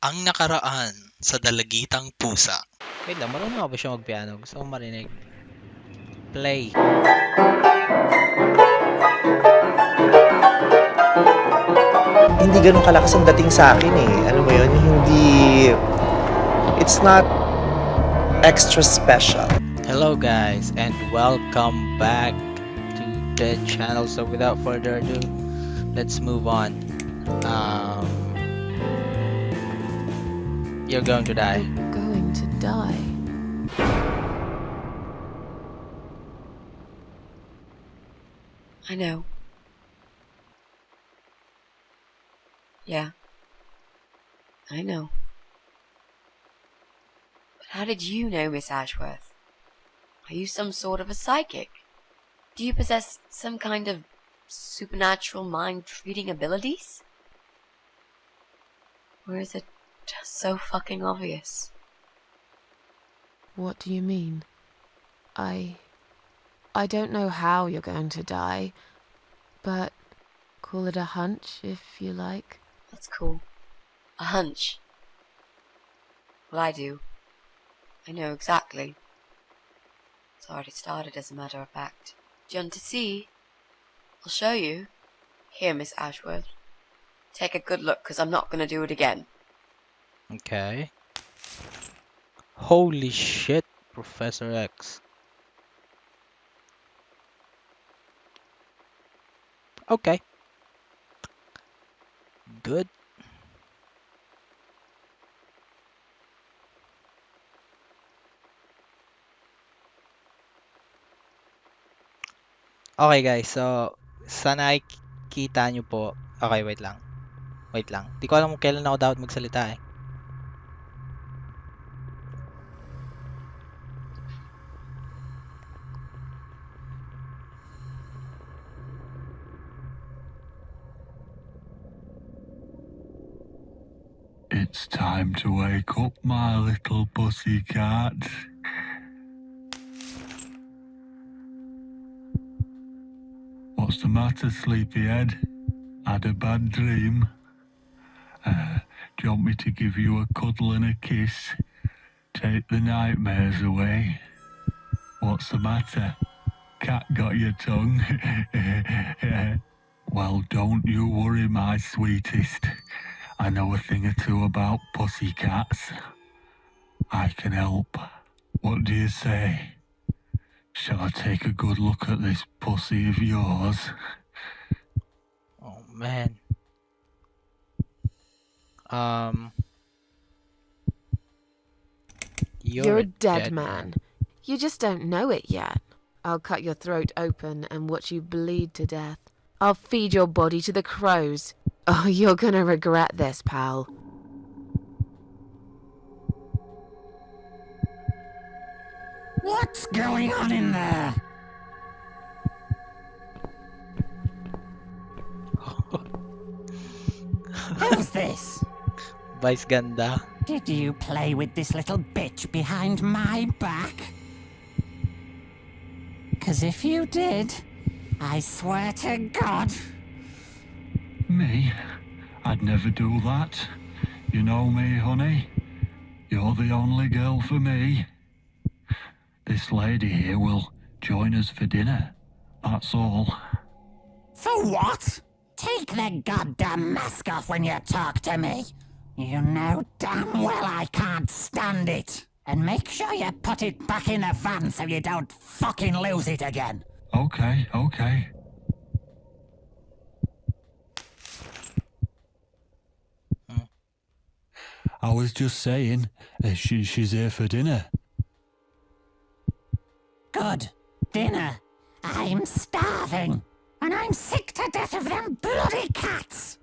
Ang nakaraan sa dalagitang pusa. Wait lang, marunong nga ba siya mag-piano? Gusto kong marinig. Play. Hindi ganun kalakas ang dating sa akin eh. Alam mo yun, hindi... It's not extra special. Hello guys, and welcome back to the channel. So without further ado, let's move on. You're going to die. You're going to die. I know. Yeah. I know. But how did you know, Miss Ashworth? Are you some sort of a psychic? Do you possess some kind of supernatural mind-reading abilities? Or is it just so fucking obvious? What do you mean? I don't know how you're going to die, but call it a hunch if you like. That's cool. A hunch. Well, I do. I know exactly. It's already started, as a matter of fact. Do you want to see? I'll show you. Here, Miss Ashworth. Take a good look, because I'm not going to do it again. Okay. Holy shit, Professor X. Okay. Good. Okay guys, so sa nakikita nyo po, okay wait lang. Wait lang. Di ko alam kung kailan ako dapat magsalita eh. It's time to wake up, my little pussycat. What's the matter, sleepyhead? Had a bad dream? Do you want me to give you a cuddle and a kiss? Take the nightmares away? What's the matter? Cat got your tongue? Well, don't you worry, my sweetest. I know a thing or two about pussycats. I can help. What do you say? Shall I take a good look at this pussy of yours? Oh man. You're a dead man. You just don't know it yet. I'll cut your throat open and watch you bleed to death. I'll feed your body to the crows. Oh, you're gonna regret this, pal. What's going on in there? Who's this? Vice ganda. Did you play with this little bitch behind my back? 'Cause if you did, I swear to God. Me? I'd never do that. You know me, honey. You're the only girl for me. This lady here will join us for dinner. That's all. For what? Take the goddamn mask off when you talk to me. You know damn well I can't stand it. And make sure you put it back in the van so you don't fucking lose it again. Okay. I was just saying, she's here for dinner. Good. Dinner. I'm starving. And I'm sick to death of them bloody cats.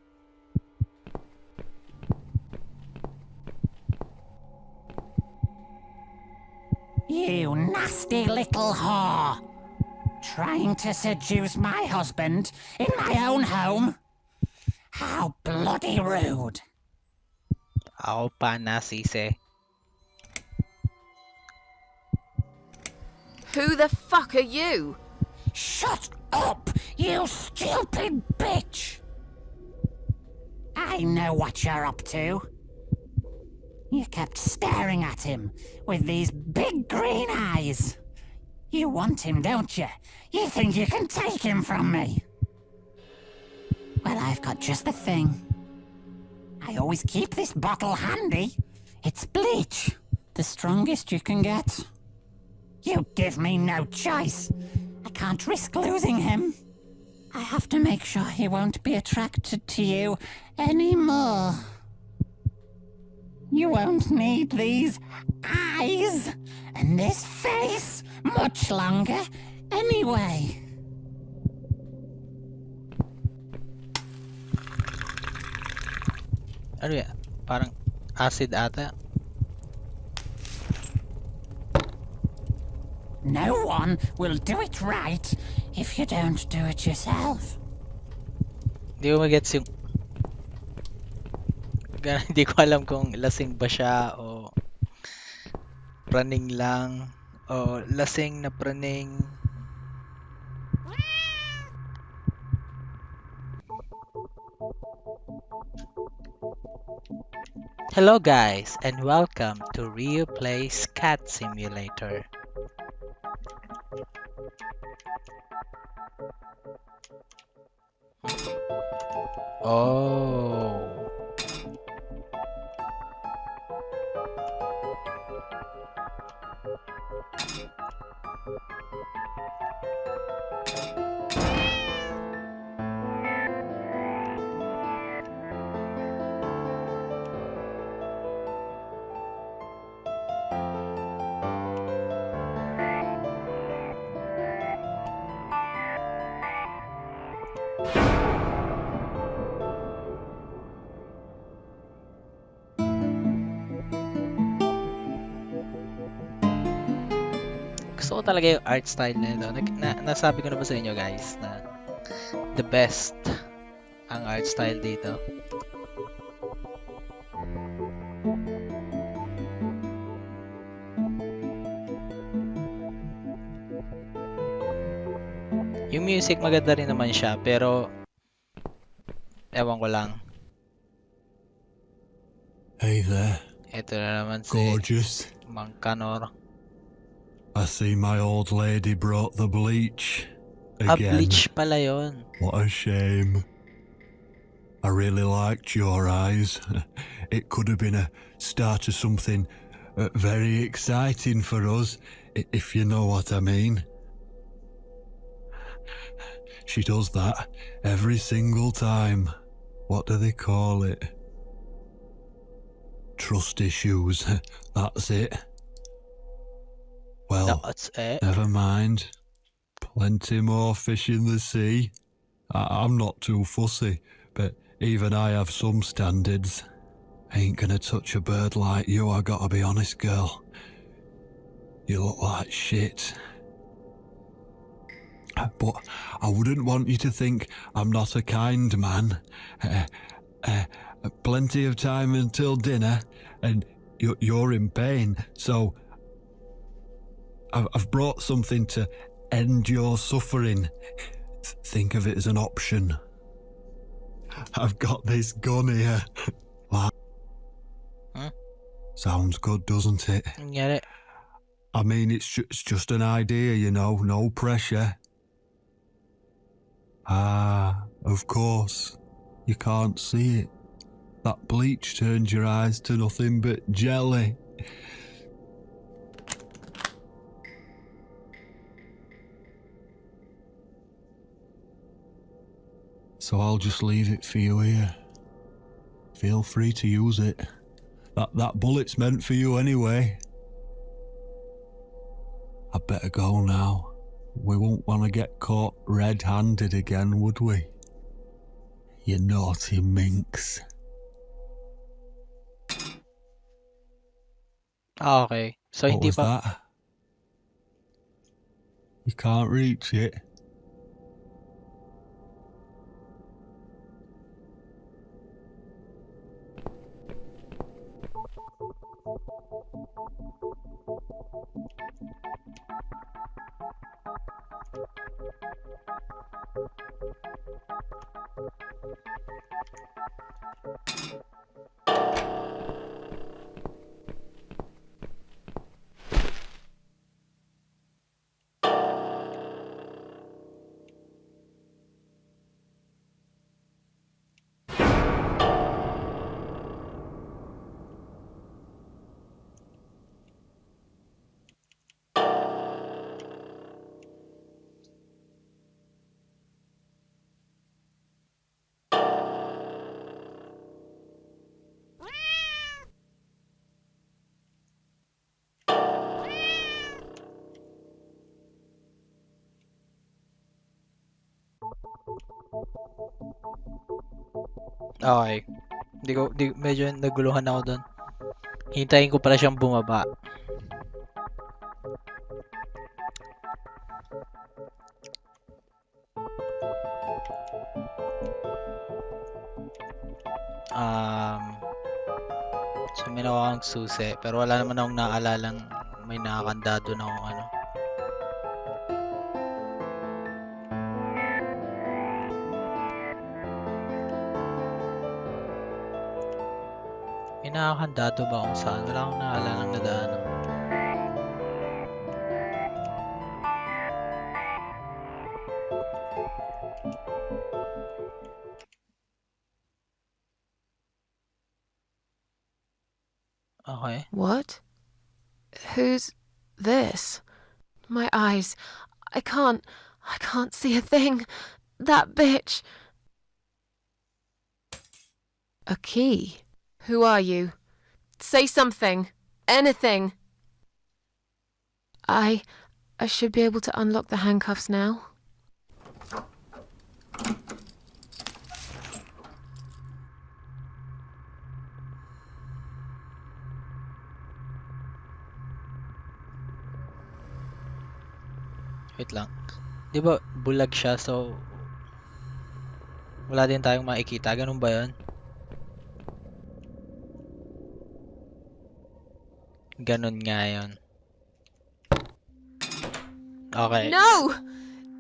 You nasty little whore. Trying to seduce my husband in my own home? How bloody rude. Ako pa nasisi. Who the fuck are you? Shut up, you stupid bitch! I know what you're up to. You kept staring at him with these big green eyes. You want him, don't you? You think you can take him from me? Well, I've got just the thing. I always keep this bottle handy. It's bleach, the strongest you can get. You give me no choice. I can't risk losing him. I have to make sure he won't be attracted to you anymore. You won't need these eyes and this face much longer anyway. Ano yan? Parang acid ata. No one will do it right if you don't do it yourself. Hindi ko magets yung... Hindi ko alam kung lasing ba siya o praning lang o lasing na praning. Hello guys and welcome to Rio Plays Cat Simulator. Oh. Gusto ko talaga yung art style nito. Nasabi ko na ba sa inyo guys na the best ang art style dito. Yung music maganda rin naman siya pero ewan ko lang. Hey there, Ito na naman si gorgeous. Mang Kanor. I see my old lady brought the bleach Ah, again. bleach pala yun. What a shame. I really liked your eyes. It could have been a start of something very exciting for us, if you know what I mean. She does that every single time. What do they call it? Trust issues. That's it. Well, That's it. never mind. Plenty more fish in the sea. I'm not too fussy, but even I have some standards. Ain't gonna touch a bird like you, I gotta be honest, girl. You look like shit. But I wouldn't want you to think I'm not a kind man. Plenty of time until dinner, and you're in pain, so I've brought something to end your suffering. Think of it as an option. I've got this gun here. Huh? Sounds good, doesn't it? Nangyari. I mean, it's just an idea, you know, no pressure. Ah, of course. You can't see it. That bleach turns your eyes to nothing but jelly. So I'll just leave it for you here. Feel free to use it. That bullet's meant for you anyway. I'd better go now. We won't want to get caught red-handed again, would we? You naughty minx. Ah, okay. So What hindi was pa that? You can't reach it. Okay. Medyo naguluhan ako doon. Hintayin ko pala siyang bumaba. Um, so may nakuha akong susi, pero wala naman akong naalalang may nakakanda doon akong ano. May nakakanda doon ba kung saan? Wala akong naalalang nadaanan. Okay. What? Who's this? My eyes. I can't see a thing. That bitch. A key. Who are you? Say something. Anything. I should be able to unlock the handcuffs now. Wait lang. Di ba bulag siya, so wala din tayong makikita. Ganun ba yun? Ganun nga yun. Okay. No!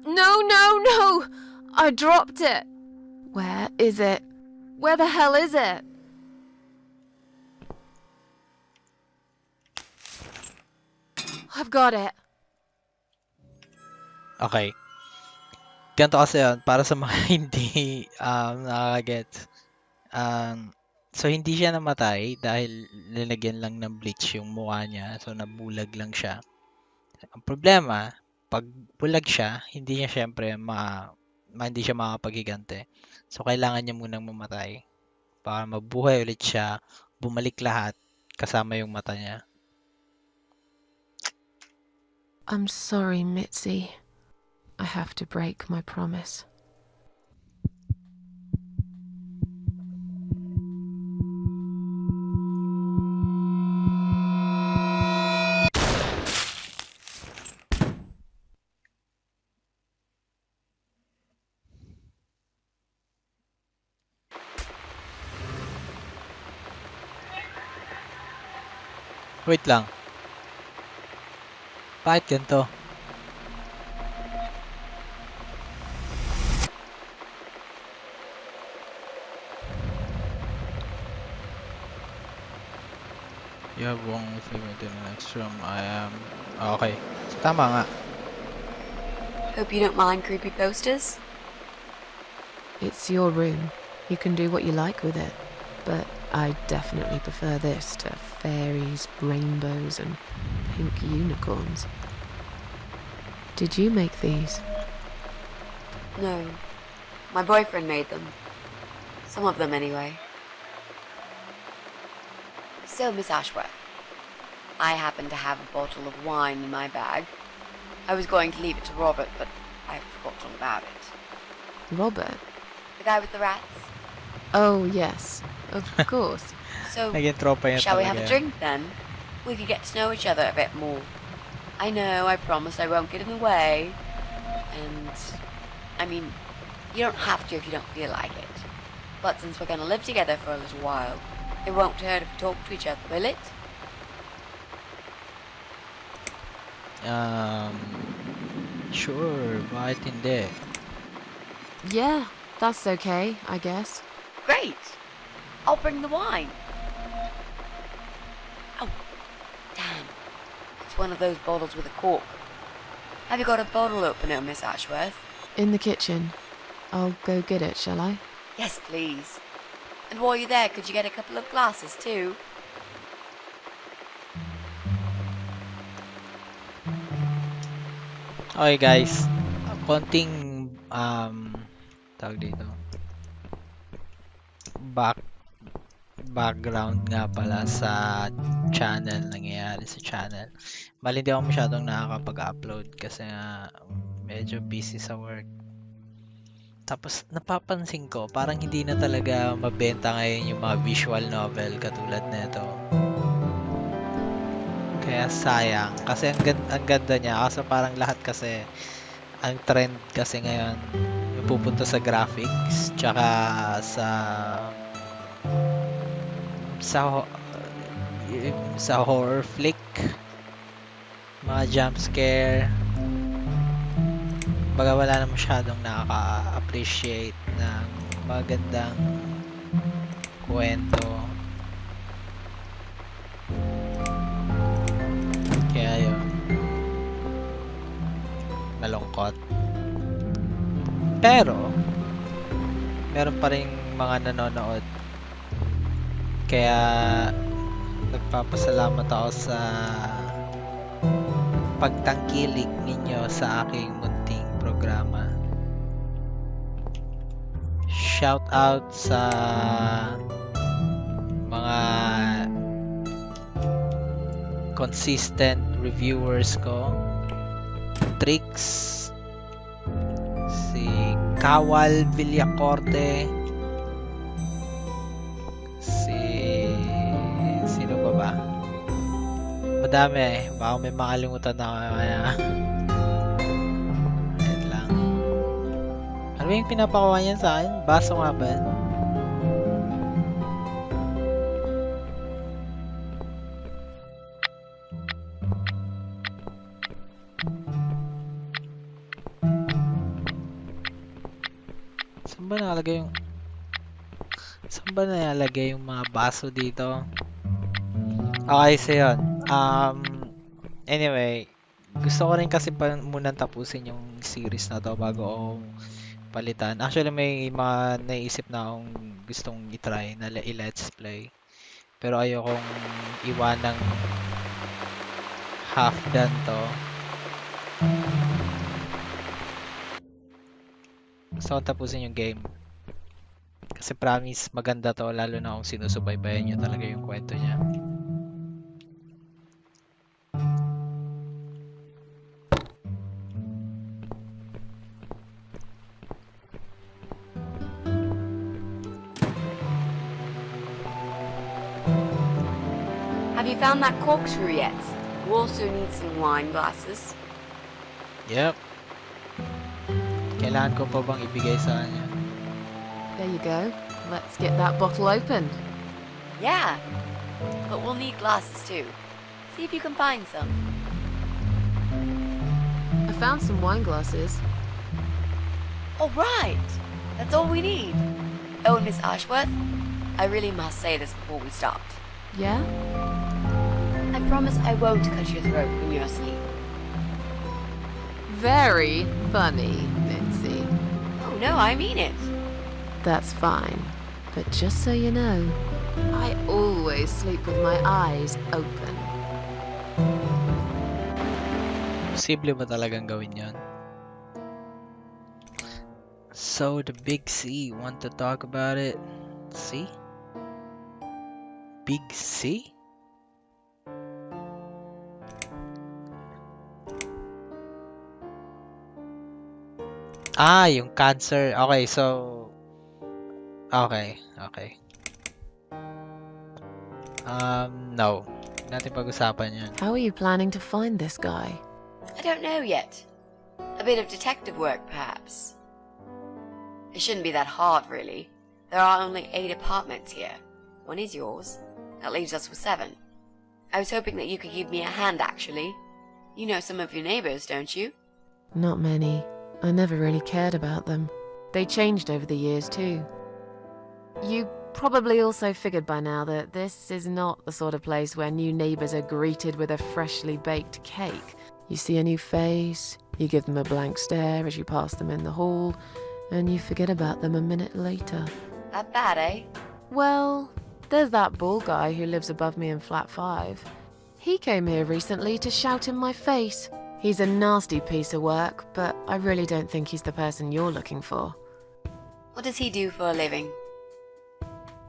No, no, no! I dropped it. Where is it? Where the hell is it? I've got it. Okay. Ganito kasi yun, para sa mga hindi nakakagets. So hindi siya namatay dahil nilagyan lang ng bleach yung mukha niya. So nabulag lang siya. Ang problema, pag bulag siya, hindi niya syempre hindi siya makakapaghiganti. So kailangan niya munang mamatay para mabuhay ulit siya, bumalik lahat kasama yung mata niya. I'm sorry, Mitzi. I have to break my promise. Wait lang. Bakit ganito? You have one thing within the next room. I am... Okay. So, tama nga. Hope you don't mind creepy posters. It's your room. You can do what you like with it. But I definitely prefer this to fairies, rainbows, and pink unicorns. Did you make these? No. My boyfriend made them. Some of them, anyway. So, Miss Ashworth, I happen to have a bottle of wine in my bag. I was going to leave it to Robert, but I forgot all about it. Robert? The guy with the rats? Oh, yes. Of course. So, Naging tropa niya shall we talaga have a yan. drink then? We could get to know each other a bit more. I know, I promise I won't get in the way. And, I mean, you don't have to if you don't feel like it. But since we're going to live together for a little while, it won't hurt if we talk to each other, will it? Sure. Bakit hindi? Yeah, that's okay, I guess. Great! I'll bring the wine. Oh, damn. It's one of those bottles with a cork. Have you got a bottle opener, Miss Ashworth? In the kitchen. I'll go get it, shall I? Yes, please. And while you're there, could you get a couple of glasses too? Okay guys, konting tawag dito. Background nga pala sa channel, nangyayari sa channel. Bali hindi ako masyadong nakakapag-upload kasi nga medyo busy sa work. Tapos napapansin ko, parang hindi na talaga mabenta ngayon yung mga visual novel katulad nito. Kaya sayang. Kasi ang ganda niya. Kaso parang lahat kasi, ang trend kasi ngayon, yung pupunta sa graphics, tsaka sa ho- sa horror flick, mga jump scare. Baga wala na masyadong nakaka-appreciate ng magandang kwento. Kaya yun, malungkot. Pero, meron pa rin mga nanonood. Kaya, nagpapasalamat ako sa pagtangkilik ninyo sa aking munting programa. Shout out sa mga consistent reviewers ko. Trix, si Kawal Villacorte, sino ba ba? Madami eh. Baka may makalimutan na ako kaya. Wait lang. Ano ba yung pinapakuha niya sa akin? Baso nga ba? Saan ba nakalagay yung mga baso dito? Okay, so yun. Anyway, gusto ko rin kasi munang tapusin yung series na to bago ako palitan. Actually, may mga naisip na akong gustong i-try na i-let's play. Pero ayokong iwanang half done to. Gusto kong tapusin yung game. Kasi promise, maganda to, lalo na kung sinusubaybayan nyo talaga yung kwento niya. Have you found that corkscrew yet? You also need some wine glasses. Yep. Kailangan ko pa bang ibigay sa kanya? There you go. Let's get that bottle open. Yeah, but we'll need glasses too. See if you can find some. I found some wine glasses. All right, that's all we need. Oh, and Miss Ashworth, I really must say this before we start. Yeah? I promise I won't cut your throat when you're asleep. Very funny, Mitzi. Oh no, I mean it. That's fine. But just so you know, I always sleep with my eyes open. Posible ba talagang gawin yon? So, the Big C, want to talk about it? C? Big C? Yung cancer. Okay, so... Okay. No. Hindi natin pag-usapan yun. How are you planning to find this guy? I don't know yet. A bit of detective work, perhaps. It shouldn't be that hard, really. There are only 8 apartments here. One is yours. That leaves us with 7. I was hoping that you could give me a hand, actually. You know some of your neighbors, don't you? Not many. I never really cared about them. They changed over the years, too. You probably also figured by now that this is not the sort of place where new neighbors are greeted with a freshly baked cake. You see a new face, you give them a blank stare as you pass them in the hall, and you forget about them a minute later. That bad, eh? Well, there's that bald guy who lives above me in flat 5. He came here recently to shout in my face. He's a nasty piece of work, but I really don't think he's the person you're looking for. What does he do for a living?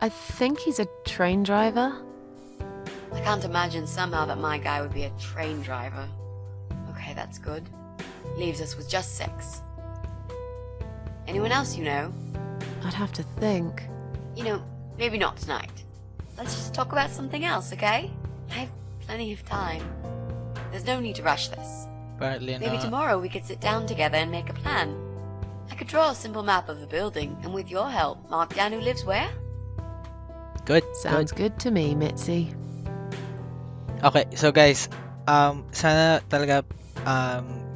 I think he's a train driver. I can't imagine somehow that my guy would be a train driver. Okay, that's good. Leaves us with just 6. Anyone else you know? I'd have to think. You know, maybe not tonight. Let's just talk about something else, okay? I have plenty of time. There's no need to rush this. Apparently Maybe not. tomorrow we could sit down together and make a plan. I could draw a simple map of the building, and with your help, mark down who lives where. Good. Sounds good to me, Mitzi. Okay, so guys, sana talaga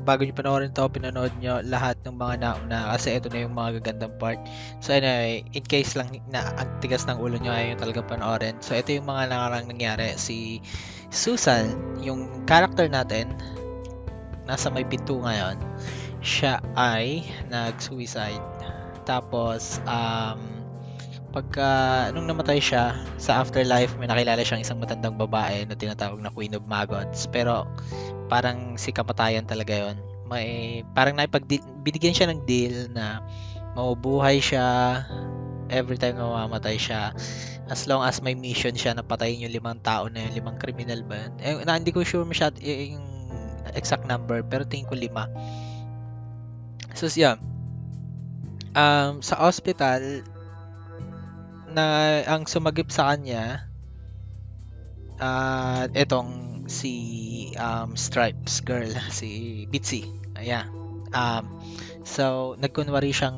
bago nyo panoorin to, pinanood nyo lahat ng mga nauna kasi ito na yung mga gagandang part. So anyway, in case lang na ang tigas ng ulo nyo ayaw nyo talaga panoorin. So ito yung mga nakarang nangyari. Si Susan, yung character natin, nasa may pinto ngayon. Siya ay nag-suicide. Tapos, pagka nung namatay siya sa afterlife, may nakilala siyang isang matandang babae na tinatawag na Queen of Maggots, pero parang si kamatayan talaga yon. May parang binigyan siya ng deal na mabubuhay siya every time na mamamatay siya as long as may mission siya na patayin yung 5 tao na yung 5 criminal ba yun? Hindi ko sure masyado yung exact number, pero tingin ko 5. So yeah, sa hospital na ang sumagip sa kanya etong si Stripes girl, si Bitsy. Ayan. So nagkunwari siyang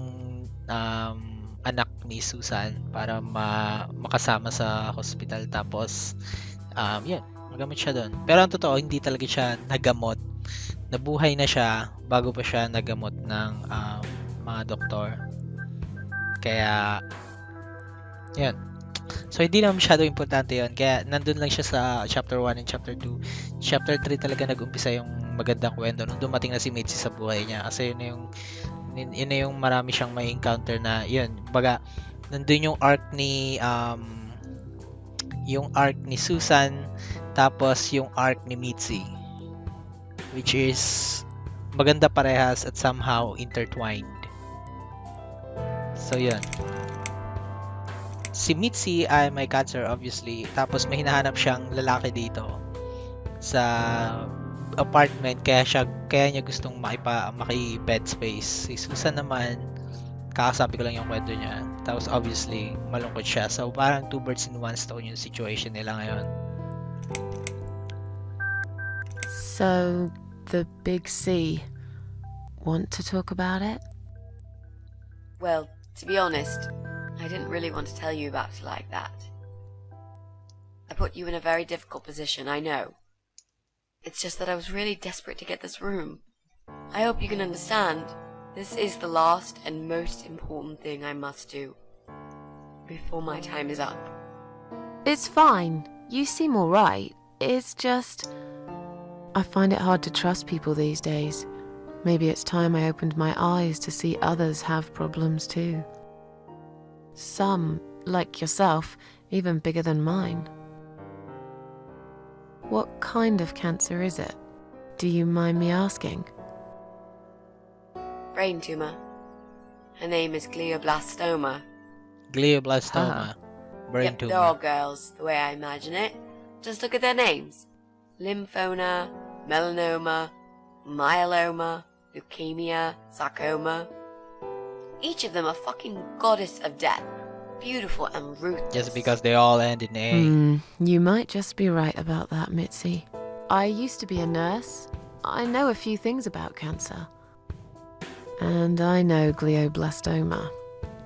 anak ni Susan para makasama sa hospital, tapos yun, magamit siya doon. Pero ang totoo, hindi talaga siya nagamot. Nabuhay na siya bago pa siya nagamot ng mga doktor. Kaya yun. So, hindi naman masyado importante yun. Kaya, nandun lang siya sa chapter 1 and chapter 2. Chapter 3 talaga nag-umpisa yung magandang kwento nung dumating na si Mitzi sa buhay niya. Kasi yun na yung marami siyang may encounter na, yun, baga, nandun yung arc ni Susan, tapos yung arc ni Mitzi. Which is, maganda parehas at somehow intertwined. So, yun. Si Mitzi ay may cancer obviously, tapos may hinahanap siyang lalaki dito sa apartment, kaya niya gustong maki-bed space. Si Susan naman, kakasabi ko lang yung kwento niya, tapos obviously malungkot siya. So parang 2 birds in 1 stone yung situation nila ngayon. So, the big C. Want to talk about it? Well, to be honest, I didn't really want to tell you about it like that. I put you in a very difficult position, I know. It's just that I was really desperate to get this room. I hope you can understand. This is the last and most important thing I must do before my time is up. It's fine. You seem alright. It's just... I find it hard to trust people these days. Maybe it's time I opened my eyes to see others have problems too. Some, like yourself, even bigger than mine. What kind of cancer is it? Do you mind me asking? Brain tumor. Her name is glioblastoma. Glioblastoma. Brain Yep, tumor. they're all girls, the way I imagine it. Just look at their names. Lymphoma, melanoma, myeloma, leukemia, sarcoma. Each of them a fucking goddess of death. Beautiful and ruthless. Just because they all end in A. You might just be right about that, Mitzi. I used to be a nurse. I know a few things about cancer. And I know glioblastoma.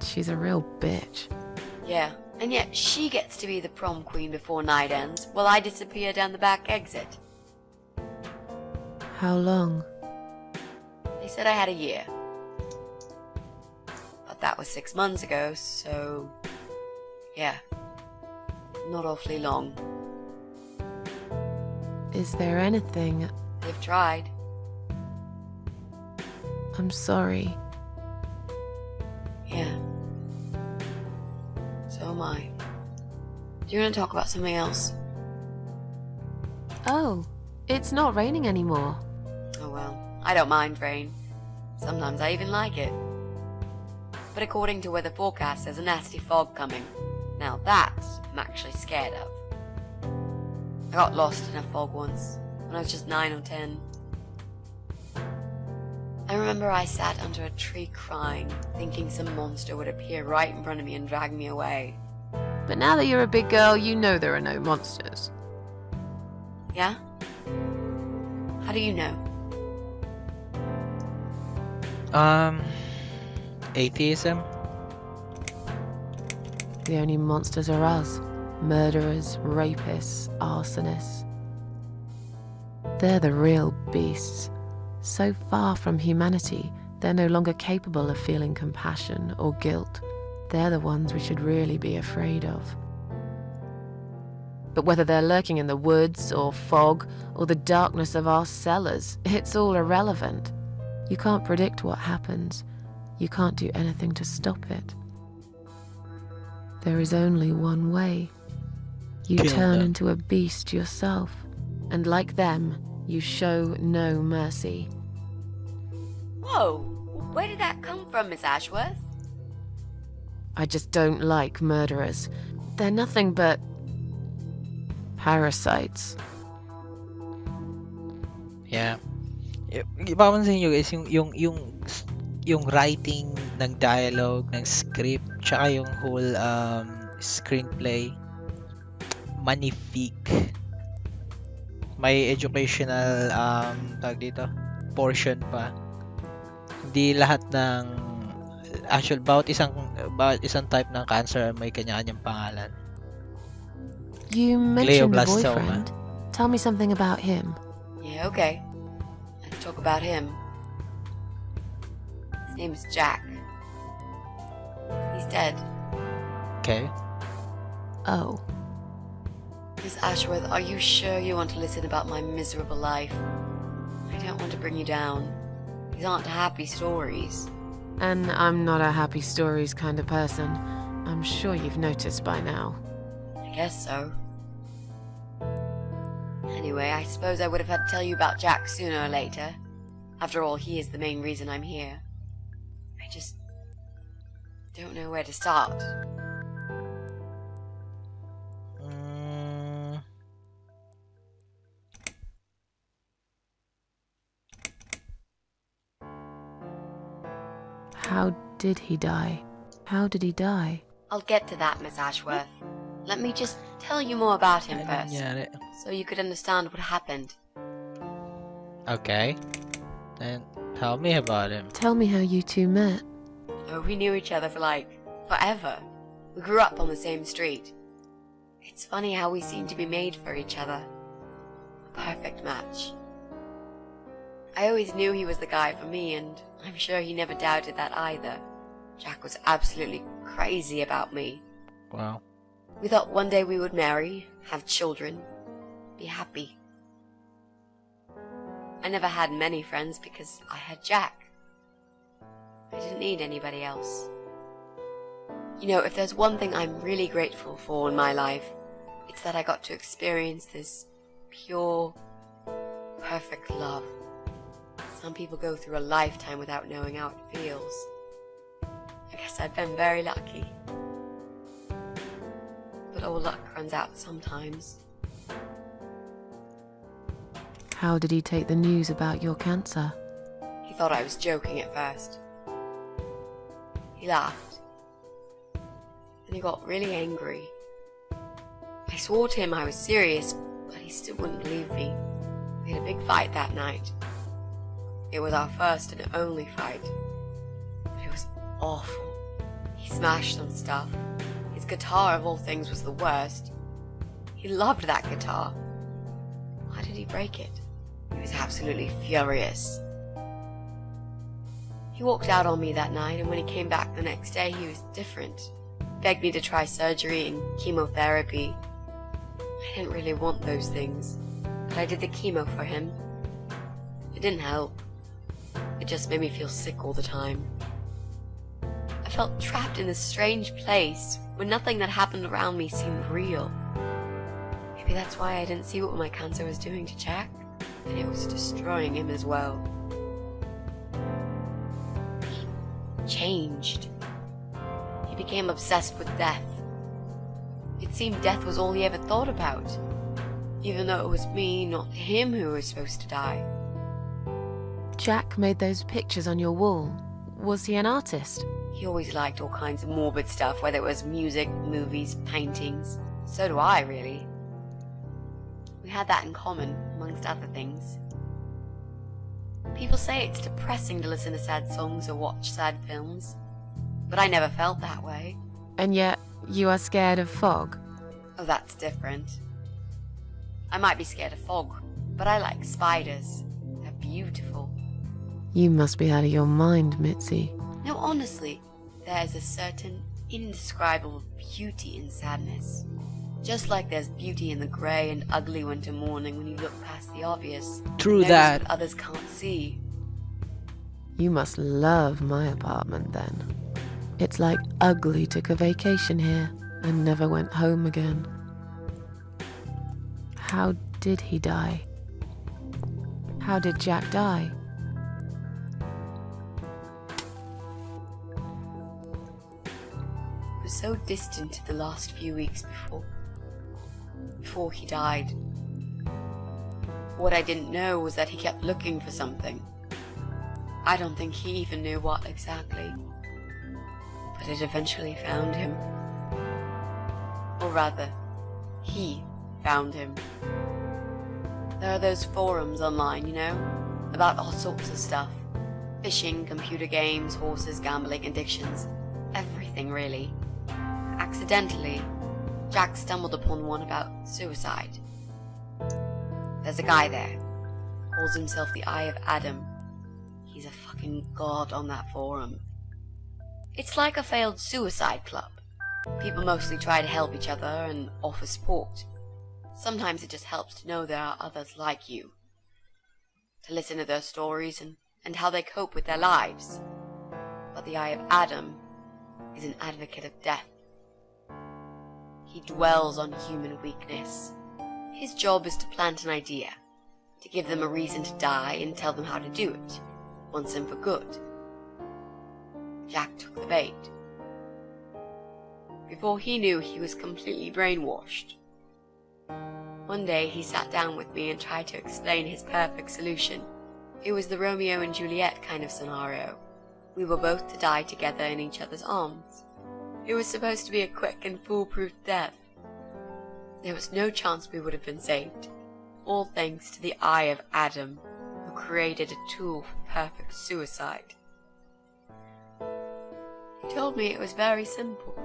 She's a real bitch. Yeah, and yet she gets to be the prom queen before night ends, while I disappear down the back exit. How long? They said I had a year. But that was 6 months ago, so... yeah. Not awfully long. Is there anything... They've tried. I'm sorry. Yeah. So am I. Do you want to talk about something else? Oh, it's not raining anymore. Oh well, I don't mind rain. Sometimes I even like it. But according to weather forecast, there's a nasty fog coming. Now that I'm actually scared of. I got lost in a fog once, when I was just 9 or 10. I remember I sat under a tree crying, thinking some monster would appear right in front of me and drag me away. But now that you're a big girl, you know there are no monsters. Yeah? How do you know? Atheism? The only monsters are us. Murderers, rapists, arsonists. They're the real beasts. So far from humanity, they're no longer capable of feeling compassion or guilt. They're the ones we should really be afraid of. But whether they're lurking in the woods or fog or the darkness of our cellars, it's all irrelevant. You can't predict what happens. You can't do anything to stop it. There is only one way. You Kill turn them. into a beast yourself, and like them, you show no mercy. Whoa! Where did that come from, Miss Ashworth? I just don't like murderers. They're nothing but parasites. Yeah. Ipapansin nyo guys, yung writing ng dialogue, ng script, tsaka yung whole screenplay, magnifique. May educational tag dito, portion pa. Hindi lahat ng bawat isang type ng cancer may kanya-kanyang pangalan. You mentioned the Glioblastoma. boyfriend. Tell me something about him. Yeah, okay. Let's talk about him. His name is Jack. He's dead. Okay. Oh, Miss Ashworth, are you sure you want to listen about my miserable life? I don't want to bring you down. These aren't happy stories. and I'm not a happy stories kind of person. I'm sure you've noticed by now. I guess so. Anyway, I suppose I would have had to tell you about Jack sooner or later. After all, he is the main reason I'm here. I just don't know where to start. How did he die? How did he die? I'll get to that, Miss Ashworth. Let me just tell you more about him first, Nangyari. so you could understand what happened. Okay. Then tell me about him. Tell me how you two met. Oh, we knew each other for forever. We grew up on the same street. It's funny how we seem to be made for each other. A perfect match. I always knew he was the guy for me, and I'm sure he never doubted that either. Jack was absolutely crazy about me. Wow. We thought one day we would marry, have children, be happy. I never had many friends because I had Jack. I didn't need anybody else. You know, if there's one thing I'm really grateful for in my life, it's that I got to experience this pure, perfect love. Some people go through a lifetime without knowing how it feels. I guess I've been very lucky. But all luck runs out sometimes. How did he take the news about your cancer? He thought I was joking at first. He laughed. Then he got really angry. I swore to him I was serious, but he still wouldn't believe me. We had a big fight that night. It was our first and only fight. But it was awful. He smashed some stuff. His guitar, of all things, was the worst. He loved that guitar. Why did he break it? He was absolutely furious. He walked out on me that night, and when he came back the next day, he was different. Begged me to try surgery and chemotherapy. I didn't really want those things, but I did the chemo for him. It didn't help. It just made me feel sick all the time. I felt trapped in this strange place where nothing that happened around me seemed real. Maybe that's why I didn't see what my cancer was doing to Jack, and it was destroying him as well. He changed. He became obsessed with death. It seemed death was all he ever thought about, even though it was me, not him, who was supposed to die. Jack made those pictures on your wall. Was he an artist? He always liked all kinds of morbid stuff, whether it was music, movies, paintings. So do I, really. We had that in common, amongst other things. People say it's depressing to listen to sad songs or watch sad films, but I never felt that way. And yet, you are scared of fog? Oh, that's different. I might be scared of fog, but I like spiders. They're beautiful. You must be out of your mind, Mitzi. No, honestly, there's a certain indescribable beauty in sadness. Just like there's beauty in the grey and ugly winter morning when you look past the obvious. True Notice that. what others can't see. You must love my apartment then. It's like Ugly took a vacation here and never went home again. How did he die? How did Jack die? It was so distant the last few weeks before he died. What I didn't know was that he kept looking for something. I don't think he even knew what exactly. But it eventually found him. Or rather, he found him. There are those forums online, you know, about all sorts of stuff. Fishing, computer games, horses, gambling, addictions. Everything, really. Accidentally, Jack stumbled upon one about suicide. There's a guy there. Calls himself the Eye of Adam. He's a fucking god on that forum. It's like a failed suicide club. People mostly try to help each other and offer support. Sometimes it just helps to know there are others like you. To listen to their stories and how they cope with their lives. But the Eye of Adam is an advocate of death. He dwells on human weakness. His job is to plant an idea, to give them a reason to die and tell them how to do it, once and for good. Jack took the bait. Before he knew, he was completely brainwashed. One day he sat down with me and tried to explain his perfect solution. It was the Romeo and Juliet kind of scenario. We were both to die together in each other's arms. It was supposed to be a quick and foolproof death. There was no chance we would have been saved, all thanks to the Eye of Adam, who created a tool for perfect suicide. He told me it was very simple.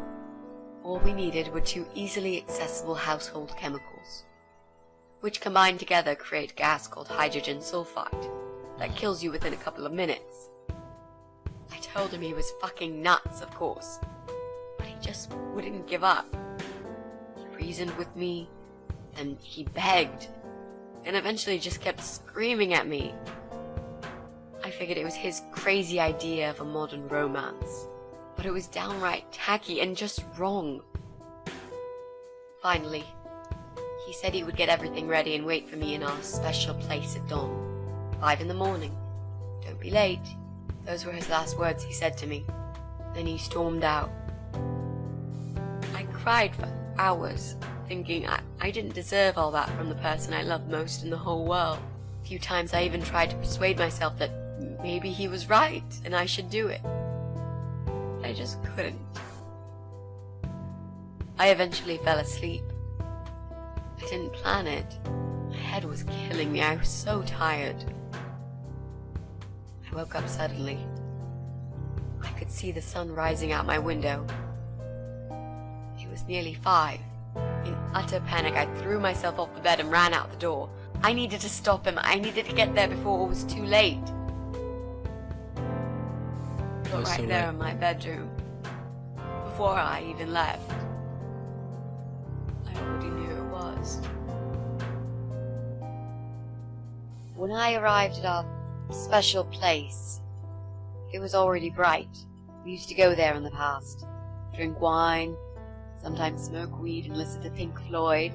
All we needed were 2 easily accessible household chemicals, which combined together create a gas called hydrogen sulfide that kills you within a couple of minutes. I told him he was fucking nuts, of course, but he just wouldn't give up. He reasoned with me, then he begged, and eventually just kept screaming at me. I figured it was his crazy idea of a modern romance, but it was downright tacky and just wrong. Finally, he said he would get everything ready and wait for me in our special place at dawn. 5 in the morning. Don't be late. Those were his last words he said to me. Then he stormed out. I cried for hours, thinking I didn't deserve all that from the person I loved most in the whole world. A few times I even tried to persuade myself that maybe he was right and I should do it. I just couldn't. I eventually fell asleep. I didn't plan it. My head was killing me. I was so tired. I woke up suddenly. I could see the sun rising out my window. It was nearly 5. In utter panic, I threw myself off the bed and ran out the door. I needed to stop him. I needed to get there before it was too late. But right there in my bedroom, before I even left, I already knew it was. When I arrived at our special place, it was already bright. We used to go there in the past, drink wine, sometimes smoke weed and listen to Pink Floyd,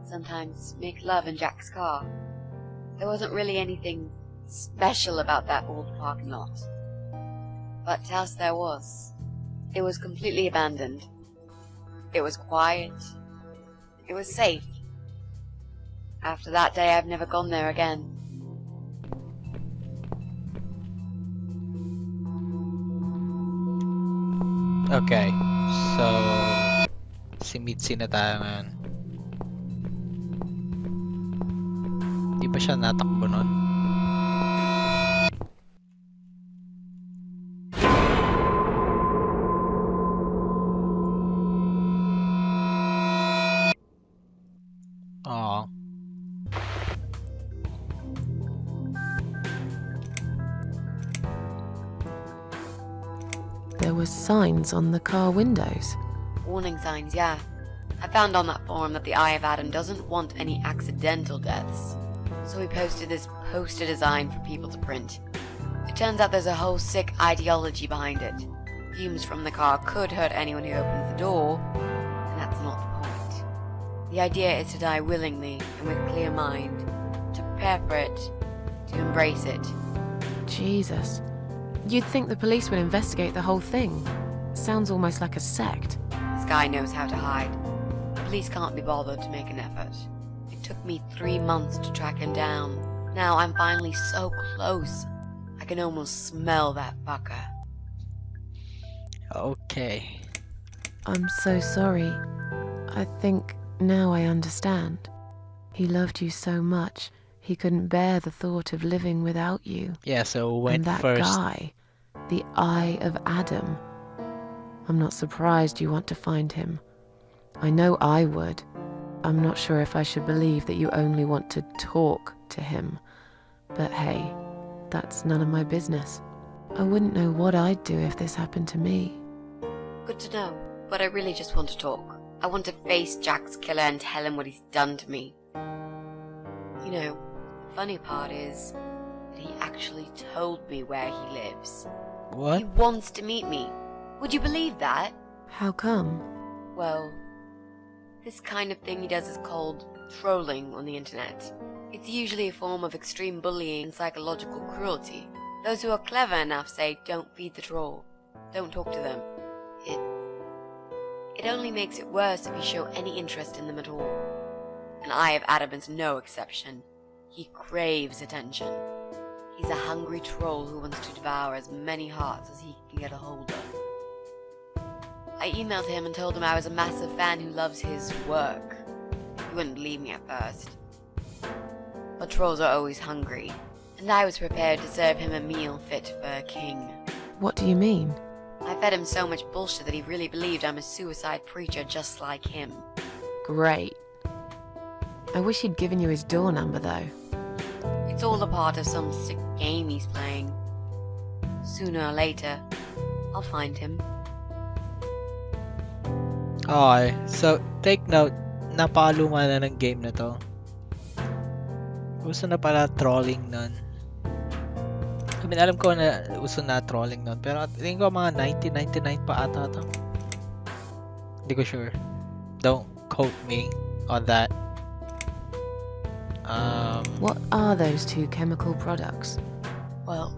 sometimes make love in Jack's car. There wasn't really anything special about that old parking lot. But to us there was. It was completely abandoned. It was quiet. It was safe. After that day, I've never gone there again. Okay. So, si Mitzi na tayo ngayon. Di ba siya natakbo nun? Oo. There were signs on the car windows. Warning signs, yeah. I found on that forum that the Eye of Adam doesn't want any accidental deaths. So we posted this poster design for people to print. It turns out there's a whole sick ideology behind it. Fumes from the car could hurt anyone who opens the door, and that's not the point. The idea is to die willingly and with a clear mind, to prepare for it, to embrace it. Jesus. You'd think the police would investigate the whole thing. Sounds almost like a sect. This guy knows how to hide. The police can't be bothered to make an effort. It took me 3 months to track him down. Now I'm finally so close. I can almost smell that fucker. Okay. I'm so sorry. I think now I understand. He loved you so much, he couldn't bear the thought of living without you. Yeah, so And went that first. guy, the Eye of Adam. I'm not surprised you want to find him. I know I would. I'm not sure if I should believe that you only want to talk to him. But hey, that's none of my business. I wouldn't know what I'd do if this happened to me. Good to know, but I really just want to talk. I want to face Jack's killer and tell him what he's done to me. You know, the funny part is that he actually told me where he lives. What? He wants to meet me. Would you believe that? How come? Well, this kind of thing he does is called trolling on the internet. It's usually a form of extreme bullying and psychological cruelty. Those who are clever enough say, don't feed the troll. Don't talk to them. It only makes it worse if you show any interest in them at all. And Eye of Adam is no exception. He craves attention. He's a hungry troll who wants to devour as many hearts as he can get a hold of. I emailed him and told him I was a massive fan who loves his work. He wouldn't believe me at first. But trolls are always hungry, and I was prepared to serve him a meal fit for a king. What do you mean? I fed him so much bullshit that he really believed I'm a suicide preacher just like him. Great. I wish he'd given you his door number, though. It's all a part of some sick game he's playing. Sooner or later, I'll find him. Okay. So, take note, napakaluma na ng game na to. Uso na pala trolling nun. I mean, alam ko na uso na trolling nun. Pero tingin ko mga 1999 pa ata to. Hindi ko sure. Don't quote me on that. What are those two chemical products? Well,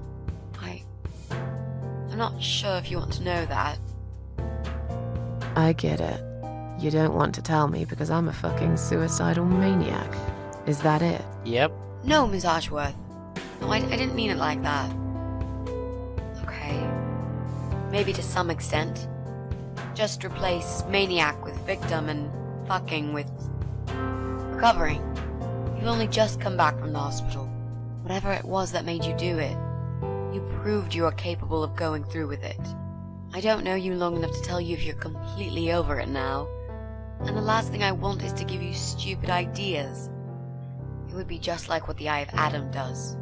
I'm not sure if you want to know that. I get it. You don't want to tell me because I'm a fucking suicidal maniac. Is that it? Yep. No, Miss Ashworth. No, I didn't mean it like that. Okay. Maybe to some extent. Just replace maniac with victim and fucking with recovering. You've only just come back from the hospital. Whatever it was that made you do it, you proved you are capable of going through with it. I don't know you long enough to tell you if you're completely over it now. And the last thing I want is to give you stupid ideas. It would be just like what the Eye of Adam does.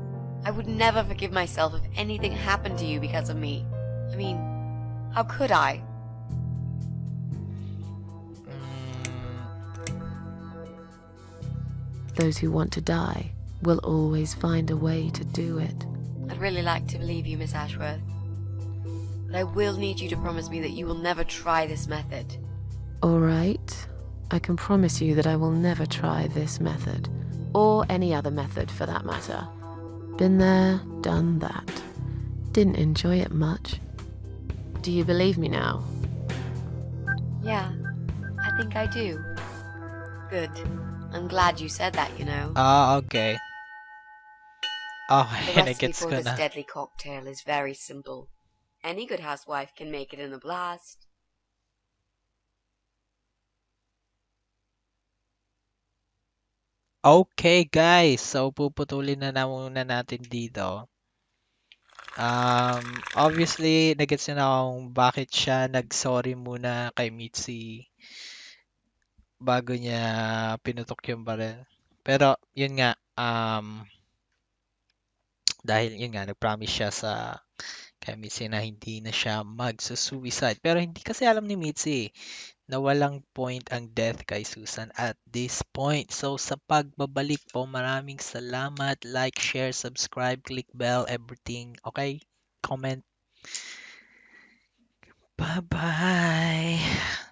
I would never forgive myself if anything happened to you because of me. I mean, how could I? Those who want to die will always find a way to do it. I'd really like to believe you, Miss Ashworth. But I will need you to promise me that you will never try this method. All right. I can promise you that I will never try this method. Or any other method for that matter. Been there, done that. Didn't enjoy it much. Do you believe me now? Yeah, I think I do. Good. I'm glad you said that, you know. Okay. The Okay, recipe nagets for ko this na. deadly cocktail is very simple. Any good housewife can make it in a blast. Okay, guys. So, puputulin na muna natin dito. Obviously, nagets na kung bakit siya nag-sorry muna kay Mitzi bago niya pinutok yung baril. Pero, yun nga, dahil yun nga, nag-promise siya sa kay Mitzi na hindi na siya magsusuicide. Pero hindi kasi alam ni Mitzi na walang point ang death kay Susan at this point. So sa pagbabalik po, maraming salamat. Like, share, subscribe, click bell, everything. Okay? Comment. Bye-bye.